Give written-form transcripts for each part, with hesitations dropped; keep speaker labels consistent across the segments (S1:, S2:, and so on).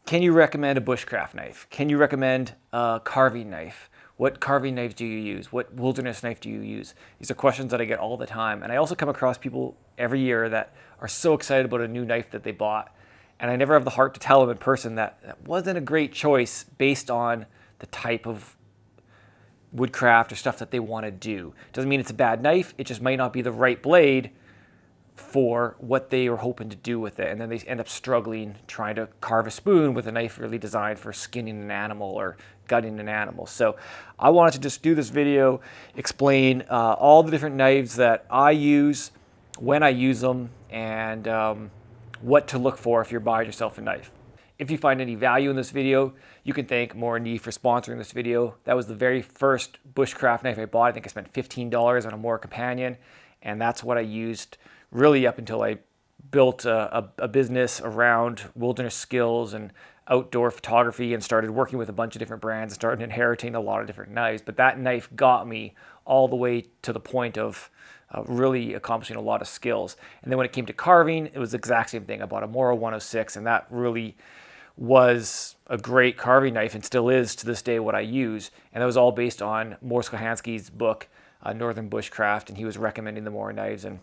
S1: Can you recommend a bushcraft knife? Can you recommend a carving knife? What carving knife do you use? What wilderness knife do you use? These are questions that I get all the time. And I also come across people every year that are so excited about a new knife that they bought. And I never have the heart to tell them in person that that wasn't a great choice based on the type of woodcraft or stuff that they want to do. Doesn't mean it's a bad knife. It just might not be the right blade for what they were hoping to do with it. And then they end up struggling trying to carve a spoon with a knife really designed for skinning an animal or gutting an animal. So I wanted to just do this video, explain all the different knives that I use, when I use them, and what to look for if you're buying yourself a knife. If you find any value in this video, you can thank More Knee for sponsoring this video. That was the very first bushcraft knife I bought. I think I spent $15 on a More Companion, and that's what I used really up until I built a business around wilderness skills and outdoor photography and started working with a bunch of different brands and started inheriting a lot of different knives. But that knife got me all the way to the point of really accomplishing a lot of skills. And then when it came to carving, it was the exact same thing. I bought a Mora 106, and that really was a great carving knife and still is to this day what I use. And that was all based on Morris Kohansky's book, Northern Bushcraft, and he was recommending the Mora knives, and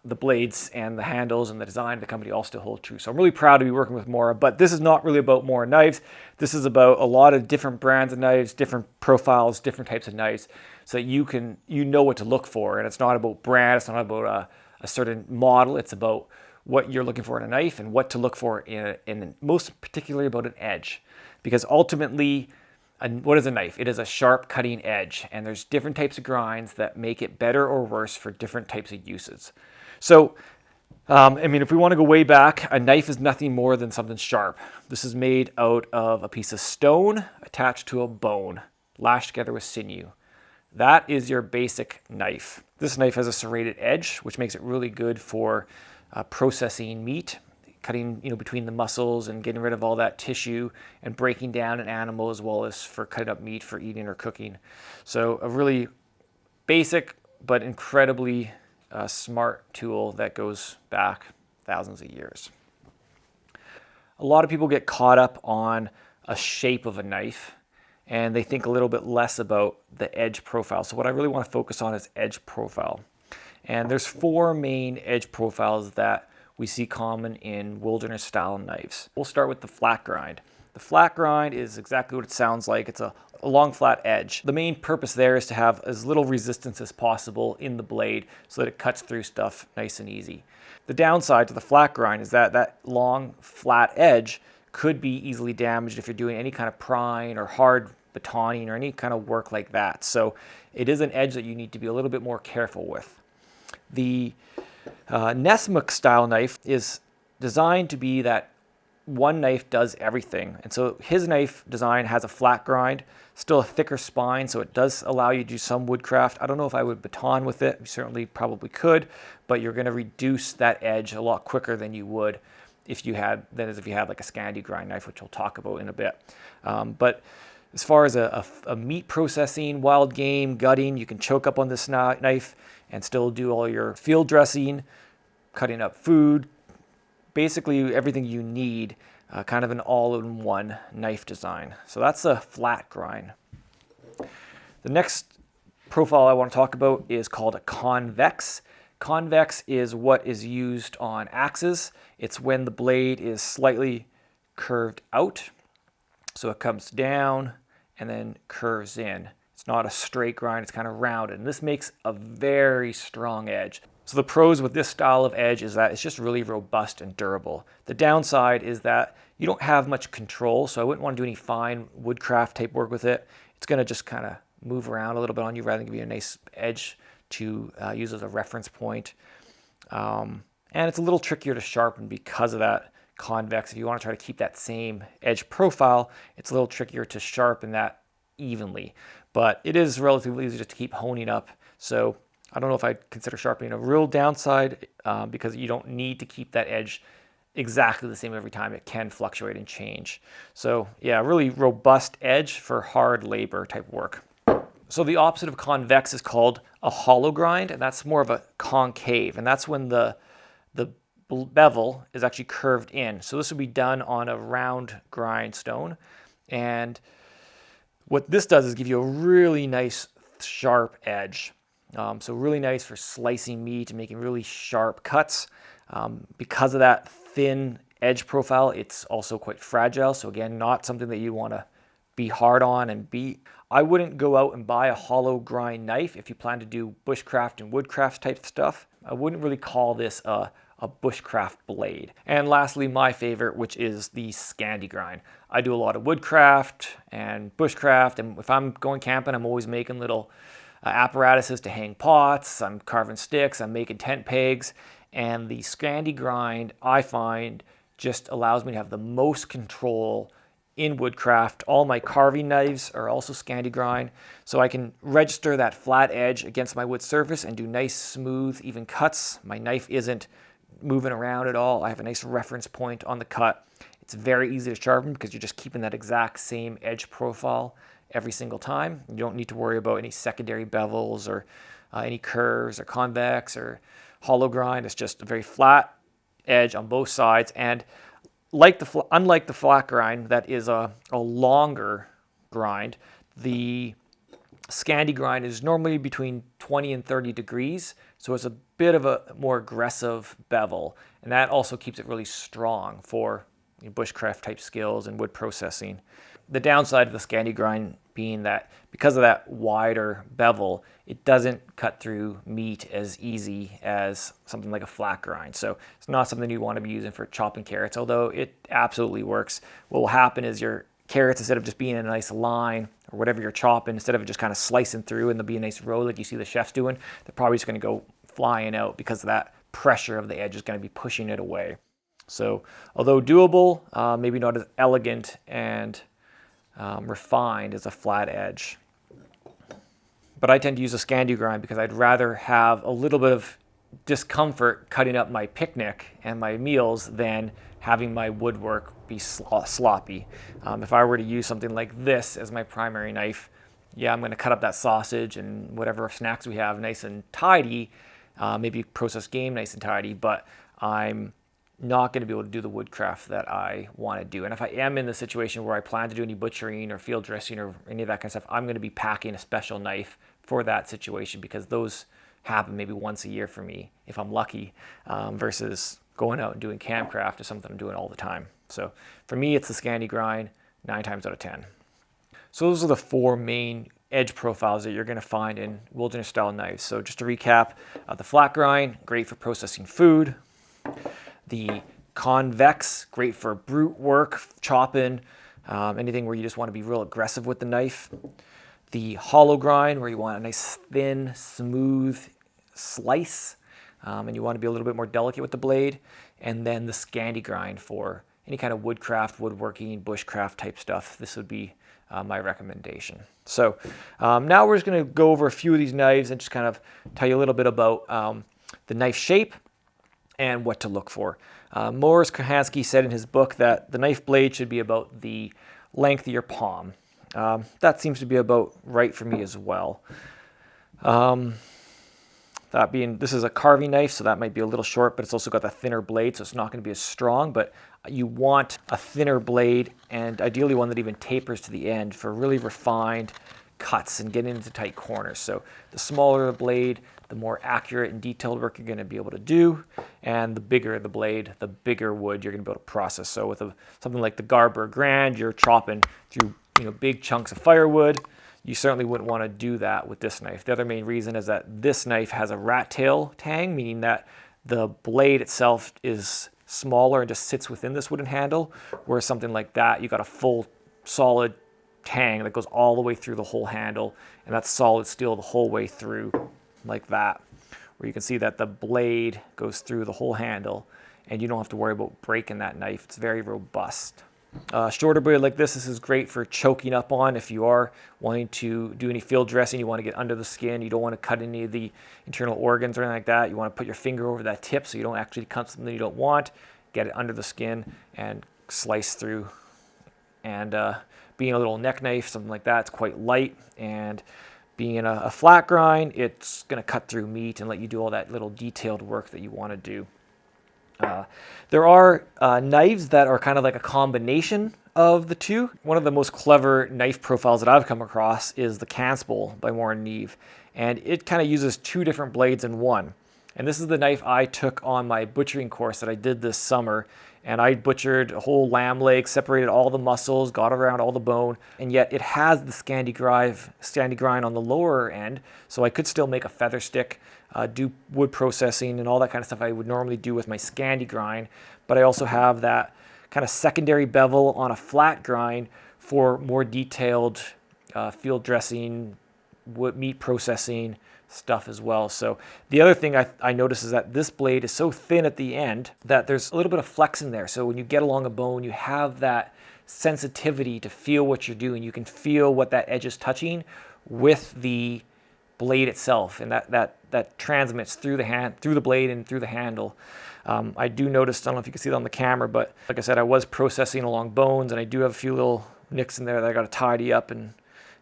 S1: the blades and the handles and the design of the company all still hold true. So I'm really proud to be working with Mora, but this is not really about Mora knives. This is about a lot of different brands of knives, different profiles, different types of knives, so that you know what to look for. And it's not about brand, it's not about a certain model, it's about what you're looking for in a knife and what to look for in most particularly about an edge. Because ultimately, what is a knife? It is a sharp cutting edge, and there's different types of grinds that make it better or worse for different types of uses. So, if we want to go way back, a knife is nothing more than something sharp. This is made out of a piece of stone attached to a bone, lashed together with sinew. That is your basic knife. This knife has a serrated edge, which makes it really good for processing meat, cutting between the muscles and getting rid of all that tissue and breaking down an animal, as well as for cutting up meat for eating or cooking. So a really basic but incredibly smart tool that goes back thousands of years. A lot of people get caught up on a shape of a knife, and they think a little bit less about the edge profile. So what I really want to focus on is edge profile. And there's 4 main edge profiles that we see common in wilderness style knives. We'll start with the flat grind. The flat grind is exactly what it sounds like. It's a long flat edge. The main purpose there is to have as little resistance as possible in the blade so that it cuts through stuff nice and easy. The downside to the flat grind is that that long flat edge could be easily damaged if you're doing any kind of prying or hard batoning or any kind of work like that. So it is an edge that you need to be a little bit more careful with. The Nesmuk style knife is designed to be that one knife does everything. And so his knife design has a flat grind, still a thicker spine, so it does allow you to do some woodcraft. I don't know if I would baton with it. You certainly probably could, but you're going to reduce that edge a lot quicker than you would if you had like a scandi grind knife, which we'll talk about in a bit. But as far as a meat processing, wild game, gutting, you can choke up on this knife and still do all your field dressing, cutting up food, basically everything you need, kind of an all-in-one knife design. So that's a flat grind. The next profile I want to talk about is called a convex. Convex is what is used on axes. It's when the blade is slightly curved out. So it comes down and then curves in. It's not a straight grind, it's kind of rounded. And this makes a very strong edge. So the pros with this style of edge is that it's just really robust and durable. The downside is that you don't have much control, so I wouldn't want to do any fine woodcraft type work with it. It's going to just kind of move around a little bit on you rather than give you a nice edge to use as a reference point. And it's a little trickier to sharpen because of that convex. If you want to try to keep that same edge profile, it's a little trickier to sharpen that evenly. But it is relatively easy just to keep honing up. So I don't know if I'd consider sharpening a real downside because you don't need to keep that edge exactly the same every time. It can fluctuate and change. So yeah, really robust edge for hard labor type work. So the opposite of convex is called a hollow grind, and that's more of a concave. And that's when the bevel is actually curved in. So this would be done on a round grindstone. And what this does is give you a really nice sharp edge. So really nice for slicing meat and making really sharp cuts. Because of that thin edge profile, it's also quite fragile. So again, not something that you want to be hard on and beat. I wouldn't go out and buy a hollow grind knife if you plan to do bushcraft and woodcraft type stuff. I wouldn't really call this a bushcraft blade. And lastly, my favorite, which is the scandi grind. I do a lot of woodcraft and bushcraft, and if I'm going camping, I'm always making little apparatuses to hang pots, I'm carving sticks, I'm making tent pegs, and the scandi grind, I find, just allows me to have the most control in woodcraft. All my carving knives are also scandi grind, so I can register that flat edge against my wood surface and do nice, smooth, even cuts. My knife isn't moving around at all. I have a nice reference point on the cut. It's very easy to sharpen because you're just keeping that exact same edge profile every single time. You don't need to worry about any secondary bevels or any curves or convex or hollow grind. It's just a very flat edge on both sides. And unlike the flat grind that is a longer grind, the scandi grind is normally between 20 and 30 degrees, so it's a bit of a more aggressive bevel, and that also keeps it really strong for bushcraft type skills and wood processing. The downside of the scandi grind being that because of that wider bevel, it doesn't cut through meat as easy as something like a flat grind. So it's not something you want to be using for chopping carrots, although it absolutely works. What will happen is your carrots, instead of just being in a nice line or whatever you're chopping, instead of just kind of slicing through and there'll be a nice row like you see the chefs doing, they're probably just going to go flying out because of that pressure of the edge is going to be pushing it away. So although doable, maybe not as elegant and refined as a flat edge. But I tend to use a scandi grind because I'd rather have a little bit of discomfort cutting up my picnic and my meals than having my woodwork be sloppy. If I were to use something like this as my primary knife, yeah, I'm going to cut up that sausage and whatever snacks we have nice and tidy, maybe process game nice and tidy, but I'm not going to be able to do the woodcraft that I want to do. And if I am in the situation where I plan to do any butchering or field dressing or any of that kind of stuff, I'm going to be packing a special knife for that situation because those happen maybe once a year for me, if I'm lucky, versus going out and doing campcraft is something I'm doing all the time. So for me, it's the scandi grind 9 times out of 10. So those are the 4 main edge profiles that you're going to find in wilderness style knives. So just to recap, the flat grind, great for processing food. The convex, great for brute work, chopping, anything where you just want to be real aggressive with the knife. The hollow grind, where you want a nice thin, smooth slice, and you want to be a little bit more delicate with the blade. And then the scandi grind for any kind of woodcraft, woodworking, bushcraft type stuff. This would be my recommendation. So now we're just going to go over a few of these knives and just kind of tell you a little bit about the knife shape and what to look for. Morris Kohansky said in his book that the knife blade should be about the length of your palm. That seems to be about right for me as well. That being, this is a carving knife, so that might be a little short, but it's also got the thinner blade, so it's not going to be as strong, but you want a thinner blade, and ideally one that even tapers to the end for really refined cuts and getting into tight corners. So the smaller the blade, the more accurate and detailed work you're going to be able to do, and the bigger the blade, the bigger wood you're going to be able to process. So with something like the Garber Grand, you're chopping through big chunks of firewood. You certainly wouldn't want to do that with this knife. The other main reason is that this knife has a rat tail tang, meaning that the blade itself is smaller and just sits within this wooden handle, whereas something like that, you got a full solid tang that goes all the way through the whole handle, and that's solid steel the whole way through, like that, where you can see that the blade goes through the whole handle, and you don't have to worry about breaking that knife. It's very robust. Shorter blade like this is great for choking up on if you are wanting to do any field dressing, you want to get under the skin, you don't want to cut any of the internal organs or anything like that, you want to put your finger over that tip so you don't actually cut something you don't want, get it under the skin and slice through. And being a little neck knife, something like that, it's quite light, and being a flat grind, it's going to cut through meat and let you do all that little detailed work that you want to do. There are knives that are kind of like a combination of the two. One of the most clever knife profiles that I've come across is the Canspool by Warren Neve, and it kind of uses two different blades in one. And this is the knife I took on my butchering course that I did this summer. And I butchered a whole lamb leg, separated all the muscles, got around all the bone, and yet it has the scandi grind on the lower end, so I could still make a feather stick, do wood processing and all that kind of stuff I would normally do with my scandi grind. But I also have that kind of secondary bevel on a flat grind for more detailed field dressing, meat processing stuff as well. So the other thing I notice is that this blade is so thin at the end that there's a little bit of flex in there. So when you get along a bone, you have that sensitivity to feel what you're doing. You can feel what that edge is touching with the blade itself, and that transmits through the blade and through the handle. I do notice, I don't know if you can see it on the camera, but like I said, I was processing along bones, and I do have a few little nicks in there that I got to tidy up and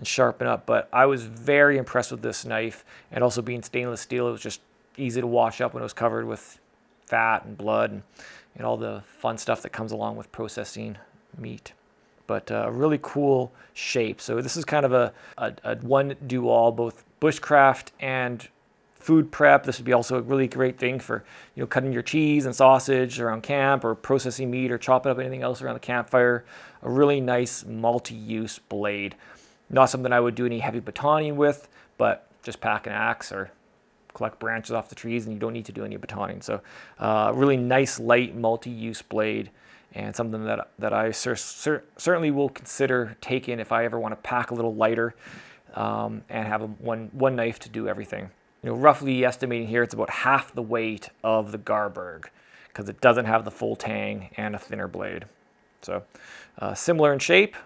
S1: sharpen up. But I was very impressed with this knife, and also being stainless steel, it was just easy to wash up when it was covered with fat and blood and all the fun stuff that comes along with processing meat. But a really cool shape. So this is kind of a one do all, both bushcraft and food prep. This would be also a really great thing for, you know, cutting your cheese and sausage around camp, or processing meat, or chopping up anything else around the campfire. A really nice multi-use blade. Not something I would do any heavy batoning with, but just pack an axe or collect branches off the trees, and you don't need to do any batoning. So really nice, light, multi-use blade, and something that I certainly will consider taking if I ever want to pack a little lighter and have one knife to do everything. You know, roughly estimating here, it's about half the weight of the Garberg, because it doesn't have the full tang and a thinner blade. So similar in shape,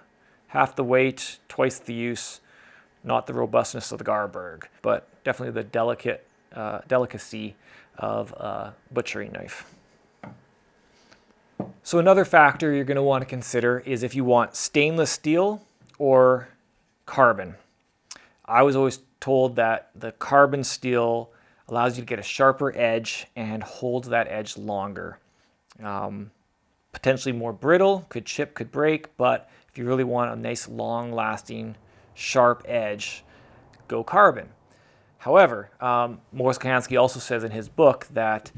S1: half the weight, twice the use, not the robustness of the Garberg, but definitely the delicacy of a butchering knife. So another factor you're going to want to consider is if you want stainless steel or carbon. I was always told that the carbon steel allows you to get a sharper edge and holds that edge longer. Potentially more brittle, could chip, could break, but if you really want a nice, long-lasting, sharp edge, go carbon. However, Morris Kohansky also says in his book that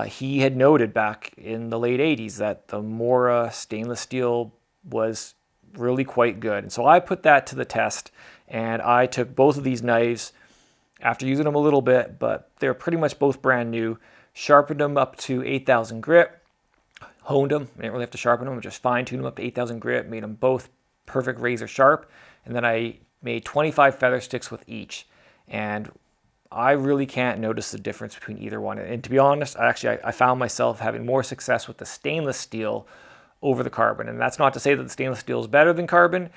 S1: he had noted back in the late 80s that the Mora stainless steel was really quite good. And so I put that to the test, and I took both of these knives after using them a little bit, but they're pretty much both brand new, sharpened them up to 8,000 grit, honed them. I didn't really have to sharpen them, just fine-tuned them up to 8,000 grit, made them both perfect razor sharp, and then I made 25 feather sticks with each. And I really can't notice the difference between either one. And to be honest, I found myself having more success with the stainless steel over the carbon. And that's not to say that the stainless steel is better than carbon.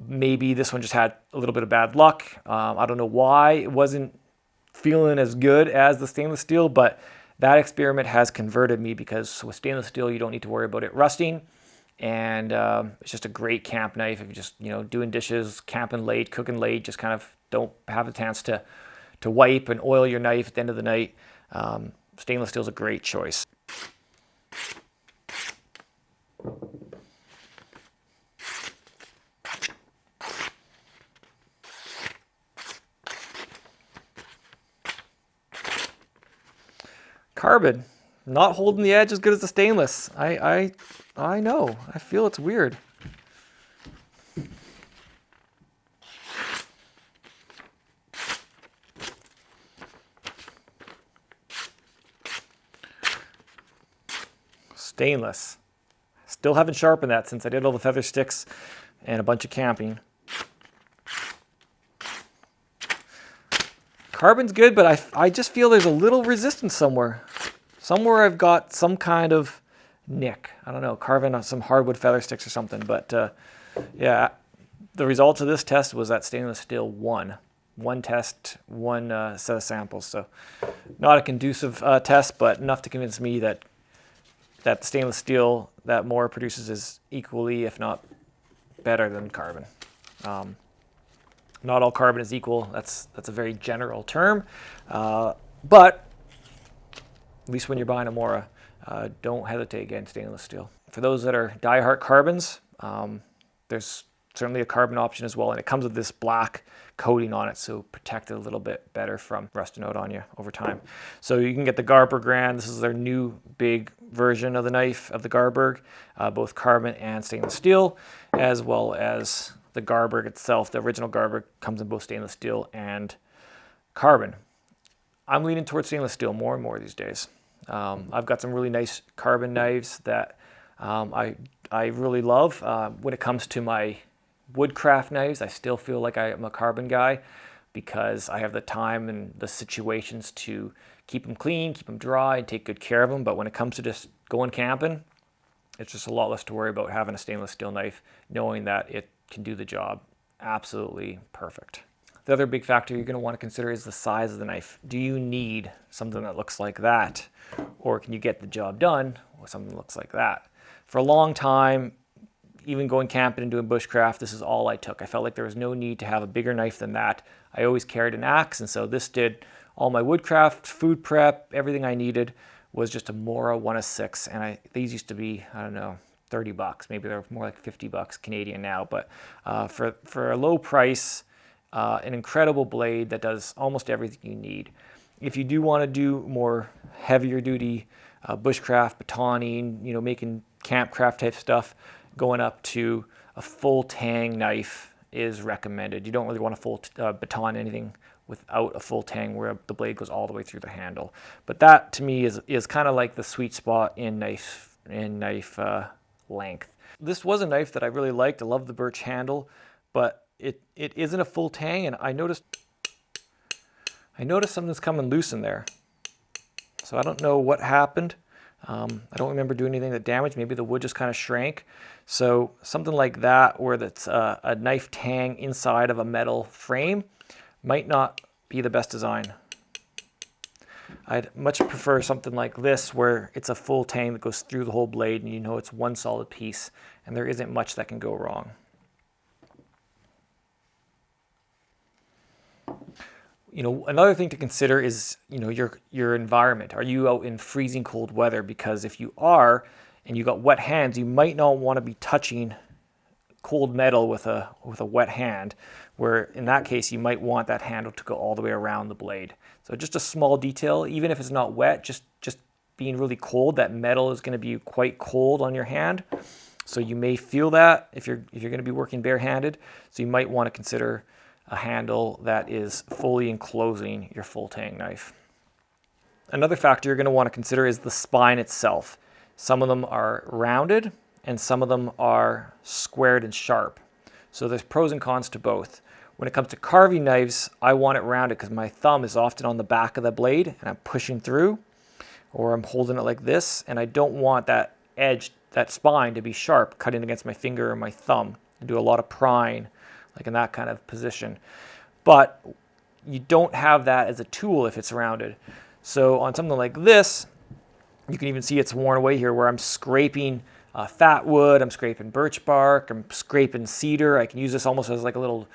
S1: Maybe this one just had a little bit of bad luck. I don't know why it wasn't feeling as good as the stainless steel, but that experiment has converted me, because with stainless steel, you don't need to worry about it rusting. And it's just a great camp knife. If you're just, you know, doing dishes, camping late, cooking late, just kind of don't have a chance to wipe and oil your knife at the end of the night, stainless steel is a great choice. Carbon, not holding the edge as good as the stainless. I know. I feel it's weird. Stainless. Still haven't sharpened that since I did all the feather sticks and a bunch of camping. Carbon's good, but I just feel there's a little resistance somewhere. Somewhere I've got some kind of nick. I don't know, carving on some hardwood feather sticks or something. But yeah, the results of this test was that stainless steel won. One test, one set of samples. So not a conducive test, but enough to convince me that the stainless steel that Mora produces is equally, if not better than carbon. Not all carbon is equal. That's a very general term, but at least when you're buying a Mora, don't hesitate against stainless steel. For those that are diehard carbons, there's certainly a carbon option as well, and it comes with this black coating on it, so protect it a little bit better from rusting out on you over time. So you can get the Garber Grand. This is their new big version of the knife, of the Garberg, both carbon and stainless steel, as well as the Garberg itself. The original Garberg comes in both stainless steel and carbon. I'm leaning towards stainless steel more and more these days. I've got some really nice carbon knives that I really love. When it comes to my woodcraft knives, I still feel like I am a carbon guy because I have the time and the situations to keep them clean, keep them dry, and take good care of them. But when it comes to just going camping, it's just a lot less to worry about having a stainless steel knife, knowing that it can do the job absolutely perfect. The other big factor you're going to want to consider is the size of the knife. Do you need something that looks like that? Or can you get the job done with something that looks like that? For a long time, even going camping and doing bushcraft, this is all I took. I felt like there was no need to have a bigger knife than that. I always carried an axe, and so this did all my woodcraft, food prep, everything I needed was just a Mora 1/6, and these used to be, I don't know, $30. Maybe they're more like $50 Canadian now, but for a low price, an incredible blade that does almost everything you need. If you do want to do more heavier duty bushcraft, batoning, making campcraft type stuff, going up to a full tang knife is recommended. You don't really want a full baton anything without a full tang where the blade goes all the way through the handle. But that to me is kind of like the sweet spot in knife length. This was a knife that I really liked. I love the birch handle, but it isn't a full tang, and I noticed something's coming loose in there. So I don't know what happened. I don't remember doing anything that damaged. Maybe the wood just kind of shrank. So something like that, where that's a knife tang inside of a metal frame, might not be the best design. I'd much prefer something like this, where it's a full tang that goes through the whole blade, and it's one solid piece, and there isn't much that can go wrong. Another thing to consider is, your environment. Are you out in freezing cold weather? Because if you are, and you got wet hands, you might not want to be touching cold metal with a wet hand, where in that case, you might want that handle to go all the way around the blade. So just a small detail, even if it's not wet, just being really cold, that metal is going to be quite cold on your hand. So you may feel that if you're going to be working barehanded. So you might want to consider a handle that is fully enclosing your full tang knife. Another factor you're going to want to consider is the spine itself. Some of them are rounded and some of them are squared and sharp. So there's pros and cons to both. When it comes to carving knives, I want it rounded because my thumb is often on the back of the blade and I'm pushing through, or I'm holding it like this, and I don't want that edge, that spine, to be sharp, cutting against my finger or my thumb. I do a lot of prying, like in that kind of position. But you don't have that as a tool if it's rounded. So on something like this, you can even see it's worn away here, where I'm scraping fat wood, I'm scraping birch bark, I'm scraping cedar. I can use this almost as like a little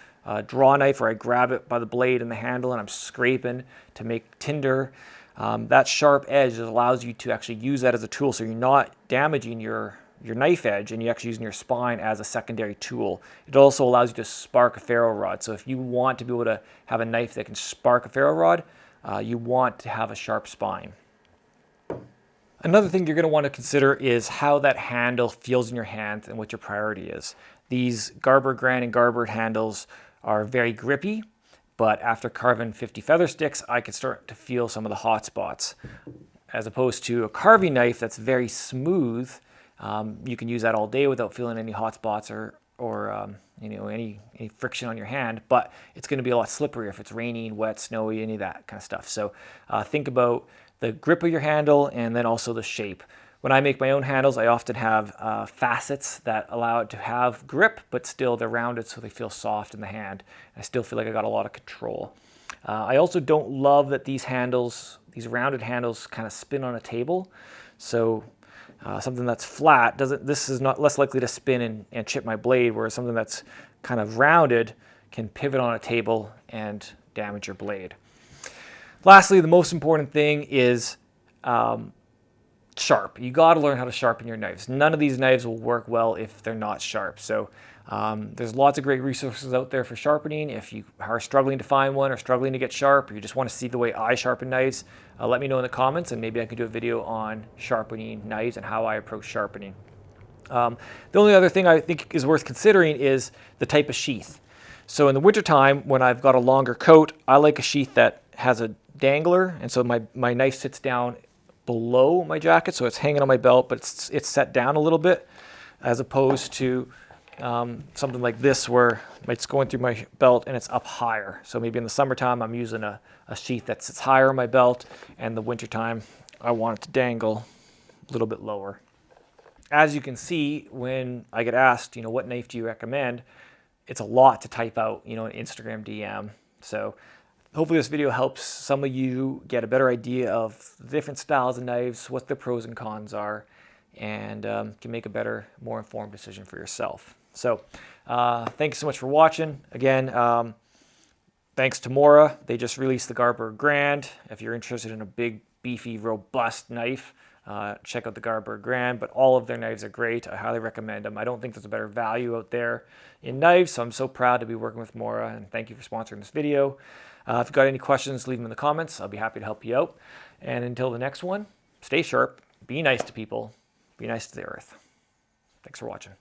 S1: draw knife, where I grab it by the blade and the handle and I'm scraping to make tinder. That sharp edge allows you to actually use that as a tool, so you're not damaging your knife edge, and you're actually using your spine as a secondary tool. It also allows you to spark a ferro rod. So if you want to be able to have a knife that can spark a ferro rod, you want to have a sharp spine. Another thing you're going to want to consider is how that handle feels in your hand and what your priority is. These Garber Grand and Garber handles are very grippy, but after carving 50 feather sticks, I could start to feel some of the hot spots. As opposed to a carving knife that's very smooth, you can use that all day without feeling any hot spots or any friction on your hand, but it's going to be a lot slipperier if it's raining, wet, snowy, any of that kind of stuff. So think about the grip of your handle and then also the shape. When I make my own handles, I often have facets that allow it to have grip, but still they're rounded so they feel soft in the hand. I still feel like I got a lot of control. I also don't love that these rounded handles kind of spin on a table. So something that's flat this is not less likely to spin and chip my blade, whereas something that's kind of rounded can pivot on a table and damage your blade. Lastly, the most important thing is sharp. You got to learn how to sharpen your knives. None of these knives will work well if they're not sharp. So there's lots of great resources out there for sharpening. If you are struggling to find one or struggling to get sharp, or you just want to see the way I sharpen knives, let me know in the comments, and maybe I can do a video on sharpening knives and how I approach sharpening. The only other thing I think is worth considering is the type of sheath. So in the wintertime, when I've got a longer coat, I like a sheath that has a dangler, and so my knife sits down below my jacket, so it's hanging on my belt, but it's set down a little bit, as opposed to something like this where it's going through my belt and it's up higher. So maybe in the summertime I'm using a sheath that sits higher on my belt, and the wintertime I want it to dangle a little bit lower. As you can see, when I get asked, what knife do you recommend, it's a lot to type out, an Instagram DM. So hopefully this video helps some of you get a better idea of the different styles of knives, what the pros and cons are, and can make a better, more informed decision for yourself. So thanks so much for watching. Again, thanks to Mora. They just released the Garberg Grand. If you're interested in a big, beefy, robust knife, check out the Garberg Grand, but all of their knives are great. I highly recommend them. I don't think there's a better value out there in knives, so I'm so proud to be working with Mora, and thank you for sponsoring this video. If you've got any questions, leave them in the comments. I'll be happy to help you out. And until the next one, stay sharp, be nice to people, be nice to the earth. Thanks for watching.